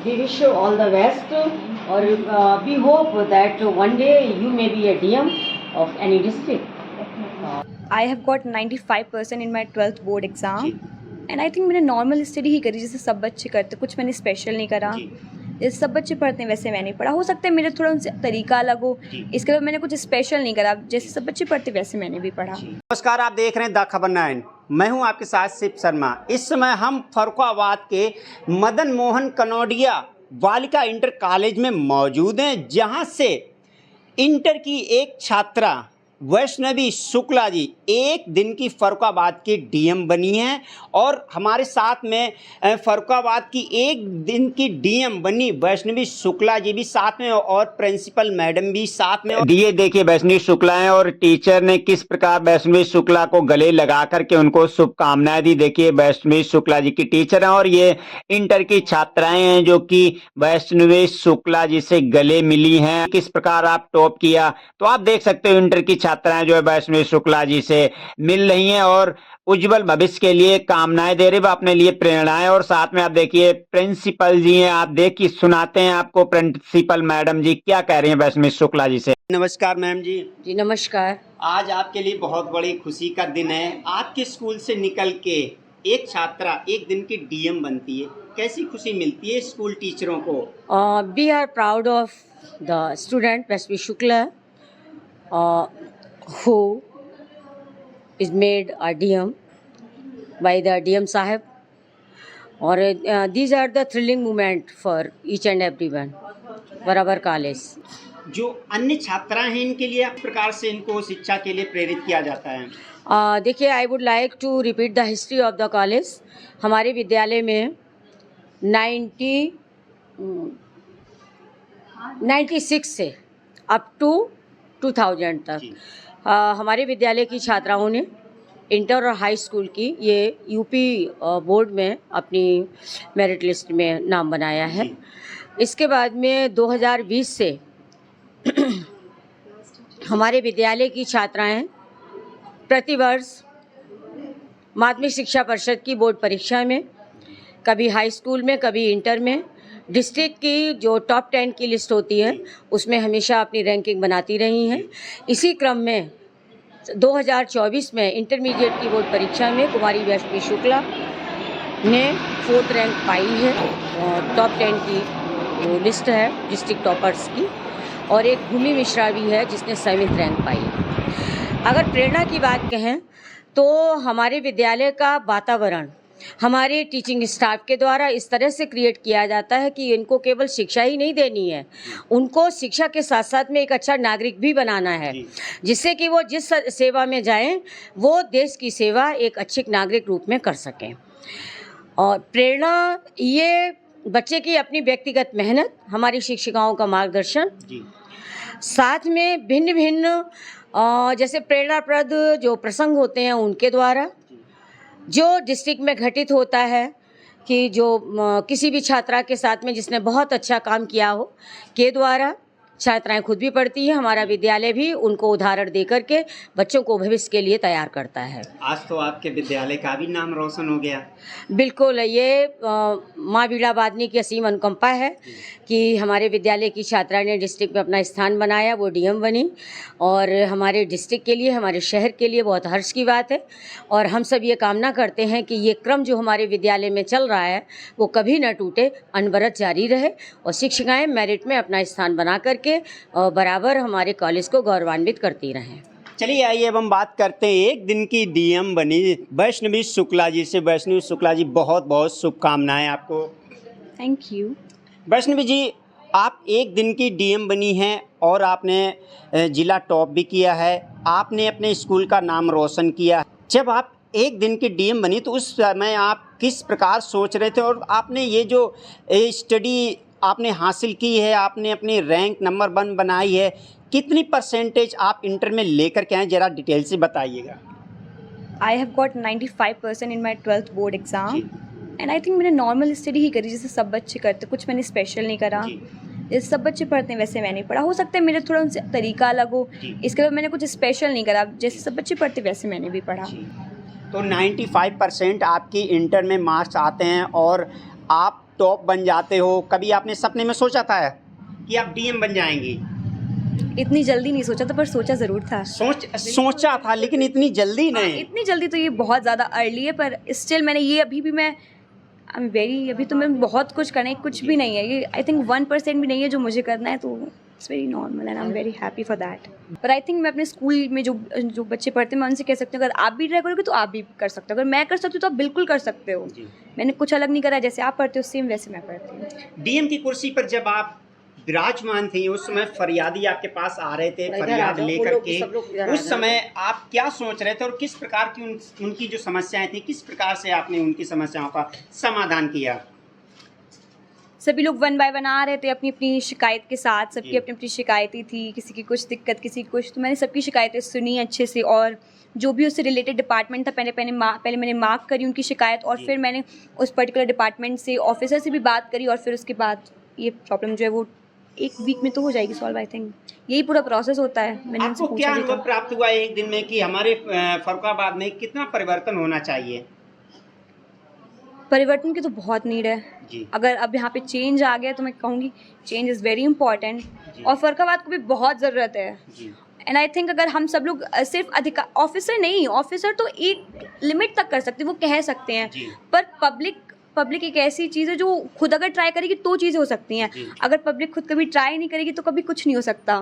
we wish you all the best, or we hope that one day you may be a DM of any district. I have got 95% in my 12th board exam and I think मैंने normal study ही करी जैसे सब बच्चे करते, कुछ मैंने special नहीं करा। जैसे सब बच्चे पढ़ते हैं वैसे मैंने पढ़ा। हो सकता है मेरा थोड़ा उनसे तरीका अलग हो, इसके बाद मैंने कुछ स्पेशल नहीं करा, जैसे सब बच्चे पढ़ते वैसे मैंने भी पढ़ा। नमस्कार, आप देख रहे हैं द खबर 9। मैं हूं आपके साथ शिव शर्मा। इस समय हम फर्रुखाबाद के मदन मोहन कनौडिया बालिका इंटर कॉलेज में मौजूद हैं, जहां से इंटर की एक छात्रा वैष्णवी शुक्ला जी एक दिन की फर्रुखाबाद की डीएम बनी हैं। और हमारे साथ में फर्रुखाबाद की एक दिन की डीएम बनी वैष्णवी शुक्ला जी भी साथ में, और प्रिंसिपल मैडम भी साथ में। ये देखिए वैष्णवी शुक्ला हैं और टीचर ने किस प्रकार वैष्णवी शुक्ला को गले लगा करके उनको शुभकामनाएं दी। देखिए वैष्णवी शुक्ला जी की टीचर हैं और ये इंटर की छात्राएं हैं जो कि वैष्णवी शुक्ला जी से गले मिली हैं। किस प्रकार आप टॉप किया, तो आप देख सकते हो इंटर की छात्राएं जो है वैष्णवी शुक्ला जी से मिल रही हैं और उज्जवल भविष्य के लिए कामनाएं दे रहे हैं, अपने लिए प्रेरणाएं। और साथ में आप देखिए प्रिंसिपल जी हैं, आप देखिए सुनाते हैं आपको प्रिंसिपल मैडम जी क्या कह रही हैं वैष्णवी शुक्ला जी से। नमस्कार मैम जी। जी नमस्कार। आज आपके लिए बहुत बड़ी खुशी का दिन है। आपके स्कूल से निकल के एक छात्रा एक दिन की डीएम बनती है, कैसी खुशी मिलती है स्कूल टीचरों को? We are proud of the student Vaishnavi Shukla, who is made a DM by the DM Sahib, or these are the thrilling moment for each and everyone for our college. जो अन्य छात्राएं हैं इनके लिए किस प्रकार से इनको शिक्षा के लिए प्रेरित किया जाता है? देखिए, I would like to repeat the history of the college. हमारे विद्यालय में 96 से अप टू 2000 तक हमारे विद्यालय की छात्राओं ने इंटर और हाई स्कूल की ये यूपी बोर्ड में अपनी मेरिट लिस्ट में नाम बनाया है। इसके बाद में 2020 से हमारे विद्यालय की छात्राएं प्रतिवर्ष माध्यमिक शिक्षा परिषद की बोर्ड परीक्षा में, कभी हाई स्कूल में, कभी इंटर में, डिस्ट्रिक्ट की जो टॉप 10 की लिस्ट होती है उसमें हमेशा अपनी रैंकिंग बनाती रही हैं। इसी क्रम में 2024 में इंटरमीडिएट की बोर्ड परीक्षा में कुमारी वैष्णवी शुक्ला ने 4th रैंक पाई है। टॉप 10 की जो लिस्ट है डिस्ट्रिक्ट टॉपर्स की, और एक भूमि मिश्रा भी है जिसने 7th रैंक पाई है। अगर प्रेरणा की बात कहें तो हमारे विद्यालय का वातावरण हमारे टीचिंग स्टाफ के द्वारा इस तरह से क्रिएट किया जाता है कि इनको केवल शिक्षा ही नहीं देनी है, उनको शिक्षा के साथ साथ में एक अच्छा नागरिक भी बनाना है, जिससे कि वो जिस सेवा में जाएं वो देश की सेवा एक अच्छे नागरिक रूप में कर सकें। और प्रेरणा ये बच्चे की अपनी व्यक्तिगत मेहनत, हमारी शिक्षिकाओं का मार्गदर्शन, साथ में भिन्न भिन्न जैसे प्रेरणाप्रद जो प्रसंग होते हैं उनके द्वारा, जो डिस्ट्रिक्ट में घटित होता है कि जो किसी भी छात्रा के साथ में जिसने बहुत अच्छा काम किया हो के द्वारा छात्राएं खुद भी पढ़ती हैं। हमारा विद्यालय भी उनको उदाहरण दे करके बच्चों को भविष्य के लिए तैयार करता है। आज तो आपके विद्यालय का भी नाम रोशन हो गया। बिल्कुल, ये माँ बीड़ा बादनी की असीम अनुकंपा है कि हमारे विद्यालय की छात्रा ने डिस्ट्रिक्ट में अपना स्थान बनाया, वो डीएम बनी, और हमारे डिस्ट्रिक्ट के लिए, हमारे शहर के लिए बहुत हर्ष की बात है। और हम सब ये कामना करते हैं कि ये क्रम जो हमारे विद्यालय में चल रहा है वो कभी न टूटे, अनवरत जारी रहे और शिक्षिकाएं मेरिट में अपना स्थान बना करके बराबर हमारे कॉलेज को गौरवान्वित करती रहें। चलिए आइए अब हम बात करते हैं एक दिन की डीएम बनी वैष्णवी शुक्ला जी से। वैष्णवी शुक्ला जी बहुत बहुत शुभकामनाएं आपको। Thank you. वैष्णवी जी, आप एक दिन की डीएम बनी हैं और आपने जिला टॉप भी किया है, आपने अपने स्कूल का नाम रोशन किया। जब आप एक दिन की डीएम बनी तो उस समय आप किस प्रकार सोच रहे थे, और आपने ये जो स्टडी आपने हासिल की है, आपने अपनी रैंक नंबर 1 बनाई है, कितनी परसेंटेज आप इंटर में लेकर के आए, जरा डिटेल से बताइएगा। I have got 95% in my 12th board exam and I think मैंने नॉर्मल स्टडी ही करी जैसे सब बच्चे करते, कुछ मैंने स्पेशल नहीं करा। जैसे सब बच्चे पढ़ते हैं वैसे मैंने पढ़ा। हो सकता है मेरा थोड़ा उनसे तरीका अलग हो, इसके बाद मैंने कुछ स्पेशल नहीं करा, जैसे सब बच्चे पढ़ते वैसे मैंने भी पढ़ा। तो 95% आपकी इंटर में मार्क्स आते हैं और आप टॉप बन जाते हो, कभी आपने सपने में सोचा था कि आप डीएम बन जाएंगी? इतनी जल्दी नहीं सोचा था, पर सोचा ज़रूर था। सोचा था, लेकिन इतनी जल्दी नहीं। इतनी जल्दी तो ये बहुत ज़्यादा अर्ली है, पर स्टिल मैंने ये अभी भी मैं आई एम वेरी अभी तो मैं बहुत कुछ करना है, कुछ भी नहीं है ये, आई थिंक 1% भी नहीं है जो मुझे करना है, तो it's very normal and I am very happy for that. पर आई थिंक मैं अपने स्कूल में जो बच्चे पढ़ते हैं मैं उनसे कह सकती हूँ, अगर आप भी ट्राई करोगे तो आप भी कर सकते हो, अगर मैं कर सकती हूँ तो आप बिल्कुल कर सकते हो। मैंने कुछ अलग नहीं करा, जैसे आप पढ़ते हो सेम वैसे मैं पढ़ती हूँ। डीएम की कुर्सी पर जब आप विराजमान थी, उस समय फरियादी आपके पास आ रहे थे फरियाद लेकर के, उस समय आप क्या सोच रहे थे और किस प्रकार की उनकी जो समस्याएं थी, किस प्रकार से आपने उनकी समस्याओं का समाधान किया? सभी लोग 1 बाय 1 आ रहे थे अपनी अपनी शिकायत के साथ, सबकी अपनी अपनी शिकायतें थी, किसी की कुछ दिक्कत, किसी की कुछ, तो मैंने सबकी शिकायतें सुनी अच्छे से, और जो भी उससे रिलेटेड डिपार्टमेंट था पहले मैंने मार्क करी उनकी शिकायत, और फिर मैंने उस पर्टिकुलर डिपार्टमेंट से ऑफिसर से भी बात करी, और फिर उसके बाद ये प्रॉब्लम जो है वो 1 वीक में तो हो जाएगी सॉल्व। आई थिंक यही पूरा प्रोसेस होता है। मैंने आपको क्या अनुभव प्राप्त हुआ एक दिन में कि हमारे फर्रुखाबाद में कितना परिवर्तन होना चाहिए? परिवर्तन की तो बहुत नीड है जी। अगर अब यहाँ पे चेंज आ गया तो मैं कहूँगी चेंज इज़ वेरी इंपॉर्टेंट, और फर्रुखाबाद को भी बहुत ज़रूरत है। एंड आई थिंक अगर हम सब लोग सिर्फ अधिकार, ऑफिसर नहीं, ऑफिसर तो एक लिमिट तक कर सकते हैं, वो कह सकते हैं, पर पब्लिक एक ऐसी चीज़ है जो खुद अगर ट्राई करेगी तो चीज़ें हो सकती हैं। अगर पब्लिक खुद कभी ट्राई नहीं करेगी तो कभी कुछ नहीं हो सकता।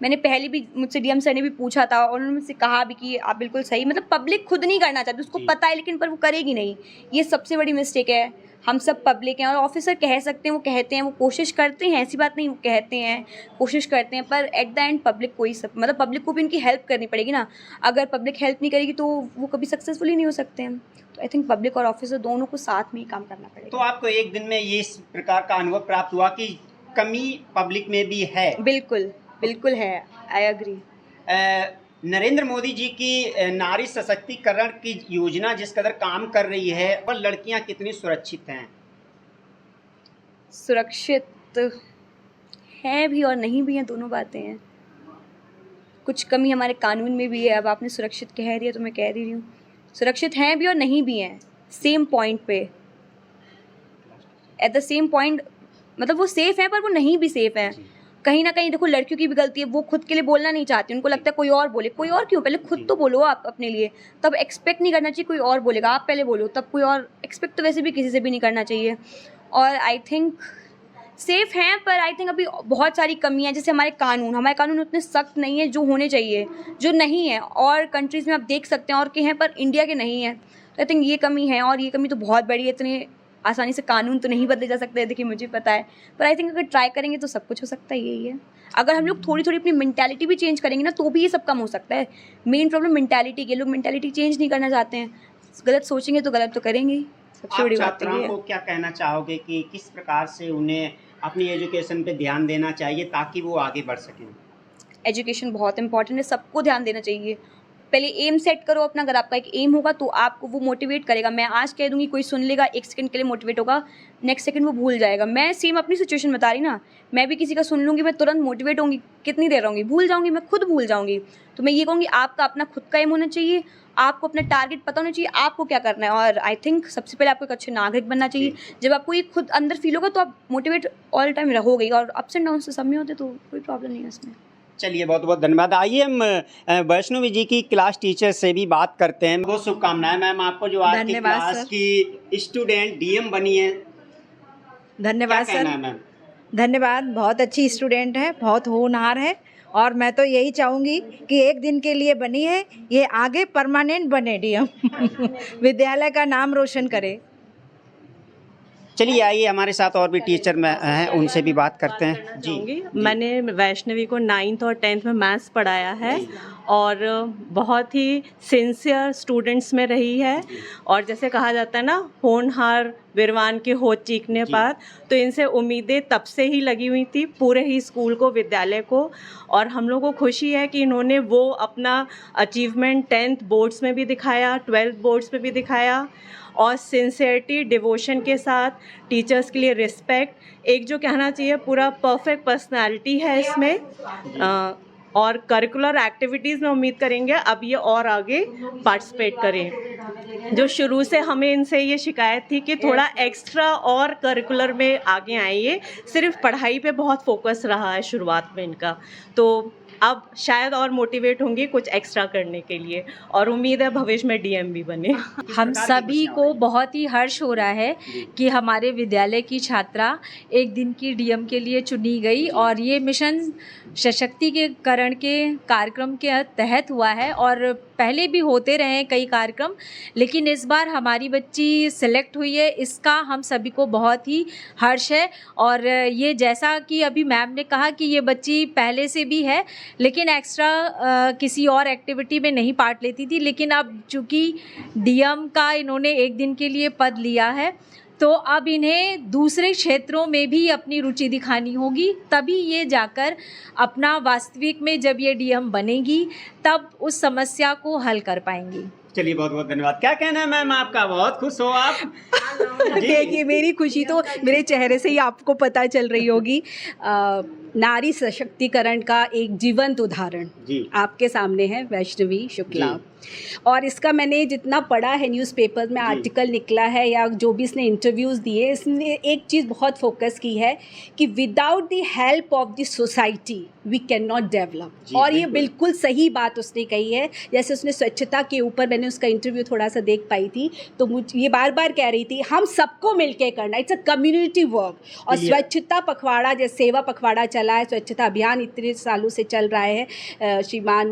मैंने पहले भी, मुझसे डीएम सर ने भी पूछा था और उन्होंने मुझसे कहा भी कि आप बिल्कुल सही, मतलब पब्लिक खुद नहीं करना चाहती, उसको पता है लेकिन पर वो करेगी नहीं, ये सबसे बड़ी मिस्टेक है। हम सब पब्लिक हैं और ऑफिसर कह सकते हैं, वो कहते हैं, वो कोशिश करते हैं, ऐसी बात नहीं, वो कहते हैं, कोशिश करते हैं, पर एट द एंड पब्लिक को ही मतलब पब्लिक को भी इनकी हेल्प करनी पड़ेगी ना। अगर पब्लिक हेल्प नहीं करेगी तो वो कभी सक्सेसफुल ही नहीं हो सकते हैं। तो आई थिंक पब्लिक और ऑफिसर दोनों को साथ में ही काम करना पड़ेगा। तो आपको एक दिन में ये इस प्रकार का अनुभव प्राप्त हुआ कि कमी पब्लिक में भी है? बिल्कुल बिल्कुल है, आई एग्री। नरेंद्र मोदी जी की नारी सशक्तिकरण की योजना जिस कदर काम कर रही है, और लड़कियां कितनी सुरक्षित हैं? सुरक्षित हैं भी और नहीं भी हैं, दोनों बातें हैं। कुछ कमी हमारे कानून में भी है। अब आपने सुरक्षित कह दिया तो मैं कह रही हूँ, सुरक्षित हैं भी और नहीं भी हैं, सेम पॉइंट पे, एट द सेम पॉइंट, मतलब वो सेफ़ हैं पर वो नहीं भी सेफ़ हैं। कहीं ना कहीं देखो लड़कियों की भी गलती है, वो खुद के लिए बोलना नहीं चाहती, उनको लगता है कोई और बोले। कोई और क्यों, पहले खुद तो बोलो आप अपने लिए, तब एक्सपेक्ट नहीं करना चाहिए कोई और बोलेगा, आप पहले बोलो तब कोई और। एक्सपेक्ट तो वैसे भी किसी से भी नहीं करना चाहिए। और आई थिंक सेफ़ हैं, पर आई थिंक अभी बहुत सारी कमियां, जैसे हमारे कानून उतने सख्त नहीं है जो होने चाहिए, जो नहीं है। और कंट्रीज़ में आप देख सकते हैं और के हैं, पर इंडिया के नहीं है। तो आई थिंक ये कमी है, और ये कमी तो बहुत बड़ी है। इतने आसानी से कानून तो नहीं बदले जा सकते, देखिए मुझे पता है, पर आई थिंक अगर ट्राई करेंगे तो सब कुछ हो सकता है। यही है, अगर हम लोग थोड़ी थोड़ी अपनी मेंटालिटी भी चेंज करेंगे ना तो भी ये सब कम हो सकता है। मेन प्रॉब्लम मेंटालिटी की, लोग मेंटालिटी चेंज नहीं करना चाहते हैं, गलत सोचेंगे तो गलत तो करेंगे ही। सबसे बड़ी बात छात्राओं को क्या कहना चाहोगे कि किस प्रकार से उन्हें अपनी एजुकेशन पे ध्यान देना चाहिए ताकि वो आगे बढ़ सकें? एजुकेशन बहुत इंपॉर्टेंट है, सबको ध्यान देना चाहिए। पहले एम सेट करो अपना, अगर आपका एक एम होगा तो आपको वो मोटिवेट करेगा। मैं आज कह दूंगी, कोई सुन लेगा, 1 सेकंड के लिए मोटिवेट होगा, नेक्स्ट सेकंड वो भूल जाएगा। मैं सेम अपनी सिचुएशन बता रही ना, मैं भी किसी का सुन लूँगी, मैं तुरंत मोटिवेट होंगी, कितनी देर रहूँगी, भूल जाऊँगी, मैं खुद भूल जाऊँगी। तो मैं ये कहूँगी, आपका अपना खुद का एम होना चाहिए, आपको अपना टारगेट पता होना चाहिए, आपको क्या करना है। और आई थिंक सबसे पहले आपको एक अच्छे नागरिक बनना चाहिए। जब आपको ये खुद अंदर फील होगा तो आप मोटिवेट ऑल टाइम रहोगे, और अप्स एंड डाउन से सब में होते तो कोई प्रॉब्लम नहीं है इसमें। चलिए, बहुत बहुत धन्यवाद। आइए हम वैष्णवी जी की क्लास टीचर से भी बात करते हैं। बहुत शुभकामनाएं मैम आपको, जो आज की क्लास की स्टूडेंट डीएम बनी है। धन्यवाद सर। धन्यवाद, बहुत अच्छी स्टूडेंट है, बहुत होनहार है, और मैं तो यही चाहूँगी कि एक दिन के लिए बनी है, ये आगे परमानेंट बने डीएम विद्यालय का नाम रोशन करे। चलिए आइए, हमारे साथ और भी टीचर में हैं, उनसे भी बात करते हैं। जी, मैंने वैष्णवी को 9th और 10th में मैथ्स पढ़ाया है, और बहुत ही सिंसियर स्टूडेंट्स में रही है। और जैसे कहा जाता है ना, होनहार विरवान के होठ चीखने पर, तो इनसे उम्मीदें तब से ही लगी हुई थी, पूरे ही स्कूल को, विद्यालय को। और हम लोगों को खुशी है कि इन्होंने वो अपना अचीवमेंट 10th बोर्ड्स में भी दिखाया, 12th बोर्ड्स में भी दिखाया, और सिंसियरिटी, डिवोशन के साथ, टीचर्स के लिए रिस्पेक्ट, एक जो कहना चाहिए पूरा परफेक्ट पर्सनालिटी है इसमें। और करिकुलर एक्टिविटीज़ में उम्मीद करेंगे अब ये और आगे पार्टिसिपेट करें। जो शुरू से हमें इनसे ये शिकायत थी कि थोड़ा एक्स्ट्रा और करिकुलर में आगे आइए, सिर्फ पढ़ाई पे बहुत फोकस रहा है शुरुआत में इनका, तो अब शायद और मोटिवेट होंगे कुछ एक्स्ट्रा करने के लिए और उम्मीद है भविष्य में डीएम भी बने। हम सभी को बहुत ही हर्ष हो रहा है कि हमारे विद्यालय की छात्रा एक दिन की डीएम के लिए चुनी गई और ये मिशन सशक्तिकरण के कार्यक्रम के तहत हुआ है और पहले भी होते रहे हैं कई कार्यक्रम, लेकिन इस बार हमारी बच्ची सिलेक्ट हुई है, इसका हम सभी को बहुत ही हर्ष है। और ये जैसा कि अभी मैम ने कहा कि ये बच्ची पहले से भी है लेकिन एक्स्ट्रा किसी और एक्टिविटी में नहीं पार्ट लेती थी, लेकिन अब चूँकि डीएम का इन्होंने एक दिन के लिए पद लिया है तो अब इन्हें दूसरे क्षेत्रों में भी अपनी रुचि दिखानी होगी, तभी ये जाकर अपना वास्तविक में जब ये डीएम बनेगी तब उस समस्या को हल कर पाएंगी। चलिए बहुत बहुत धन्यवाद। क्या कहना है मैम आपका, बहुत खुश हो आप? देखिए मेरी खुशी तो मेरे चेहरे से ही आपको पता चल रही होगी। नारी सशक्तिकरण का एक जीवंत उदाहरण आपके सामने है वैष्णवी शुक्ला, और इसका मैंने जितना पढ़ा है न्यूज़पेपर में आर्टिकल निकला है या जो भी इसने इंटरव्यूज़ दिए, इसने एक चीज़ बहुत फोकस की है कि without the help of the society we can not develop, और ये बिल्कुल सही बात उसने कही है। जैसे उसने स्वच्छता के ऊपर, मैंने उसका इंटरव्यू थोड़ा सा देख पाई थी, तो मुझे ये बार बार कह रही थी हम सबको मिलके करना, इट्स अ कम्युनिटी वर्क। और स्वच्छता पखवाड़ा, जैसे सेवा पखवाड़ा चला है, स्वच्छता अभियान इतने सालों से चल रहा है श्रीमान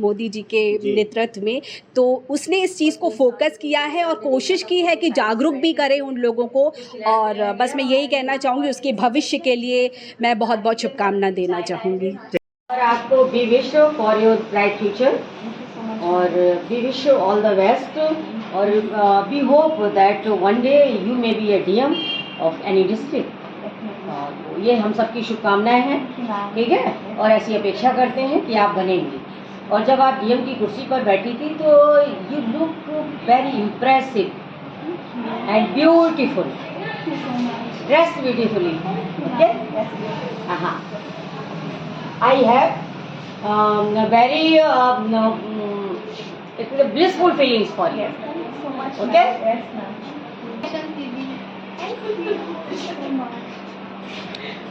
मोदी जी के नेतृत्व में, तो उसने इस चीज़ को फोकस किया है और कोशिश की है कि जागरूक भी करें उन लोगों को। और बस मैं यही कहना चाहूँगी, उसके भविष्य के लिए मैं बहुत बहुत शुभकामना देना चाहूँगी। और आपको we wish for your bright future और we wish all the best और we hope that one day you may be a DM of any district. ये हम सबकी शुभकामनाएं हैं, ठीक है, और ऐसी अपेक्षा करते हैं कि आप बनेंगी। और जब आप डीएम की कुर्सी पर बैठी थी तो you look very impressive and beautiful, dressed beautifully, okay. हाँ, I have very blissful feelings for you. Okay?